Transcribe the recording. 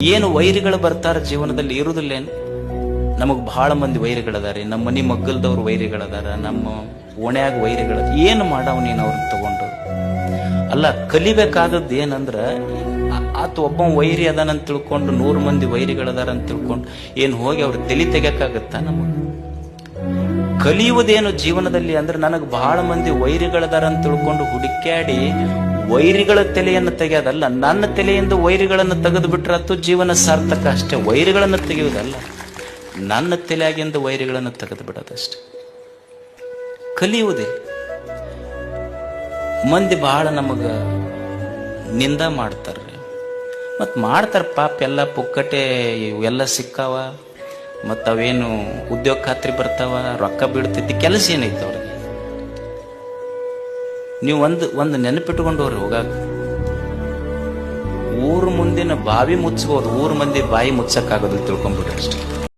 ಏನು ವೈರಿಗಳು ಬರ್ತಾರ ಜೀವನದಲ್ಲಿ ಇರುವುದಿಲ್ಲೇನು? ನಮಗ್ ಬಹಳ ಮಂದಿ ವೈರಿಗಳದಾರೆ. ನಮ್ಮ ಮನಿ ಮಗ್ಗಲ್ದವ್ರು ವೈರಿಗಳದಾರ, ನಮ್ಮ ಓಣ್ಯಾಗ ವೈರಿಗಳ. ಏನು ಮಾಡವ್ ನೀನು ಅವ್ರನ್ನ ತಗೊಂಡು? ಅಲ್ಲ, ಕಲಿಬೇಕಾದದ್ದು ಏನಂದ್ರ, ಆತ ಒಬ್ಬ ವೈರಿ ಅದಾನಂತ ತಿಳ್ಕೊಂಡು 100 ಮಂದಿ ವೈರಿಗಳದಾರ ಅಂತ ತಿಳ್ಕೊಂಡು ಏನ್ ಹೋಗಿ ಅವ್ರ ತಲೆ ತೆಗಿಯಕ್ಕಾಗತ್ತ? ನಮಗ್ ಕಲಿಯುವುದೇನು ಜೀವನದಲ್ಲಿ ಅಂದ್ರೆ, ನನಗ್ ಬಹಳ ಮಂದಿ ವೈರಿಗಳದಾರ ಅಂತ ತಿಳ್ಕೊಂಡು ಹುಡುಕ್ಯಾಡಿ ವೈರಿಗಳ ತಲೆಯನ್ನು ತೆಗೆಯೋದಲ್ಲ, ನನ್ನ ತಲೆಯಿಂದ ವೈರಿಗಳನ್ನು ತೆಗೆದು ಬಿಟ್ರತ್ತು ಜೀವನ ಸಾರ್ಥಕ ಅಷ್ಟೇ. ವೈರಿಗಳನ್ನು ತೆಗೆಯುವುದಲ್ಲ, ನನ್ನ ತಲೆಯಾಗಿಂದ ವೈರಿಗಳನ್ನು ತೆಗೆದು ಬಿಡೋದಷ್ಟೆ. ಕಲಿಯುವುದೇ. ಮಂದಿ ಬಹಳ ನಮಗ ನಿಂದ ಮಾಡ್ತಾರ್ರಿ, ಮತ್ ಮಾಡ್ತಾರ ಪಾಪ. ಎಲ್ಲ ಪುಕ್ಕಟೆ ಇವೆಲ್ಲ ಸಿಕ್ಕಾವ, ಮತ್ತ ಅವೇನು ಉದ್ಯೋಗ ಖಾತ್ರಿ ಬರ್ತಾವ, ರೊಕ್ಕ ಬೀಳ್ತೈತಿ, ಕೆಲಸ ಏನೈತಿ ಅವ್ರಿಗೆ? ನೀವು ಒಂದು ನೆನಪಿಟ್ಕೊಂಡವ್ರಿ, ಹೋಗಾಕ ಊರ್ ಮುಂದಿನ ಬಾವಿ ಮುಚ್ಚಬಹುದು, ಊರ್ ಮಂದಿ ಬಾಯಿ ಮುಚ್ಚಕ್ಕಾಗೋದಿಲ್ಲ, ತಿಳ್ಕೊಂಡ್ಬಿಡ್ರಿ ಅಷ್ಟೇ.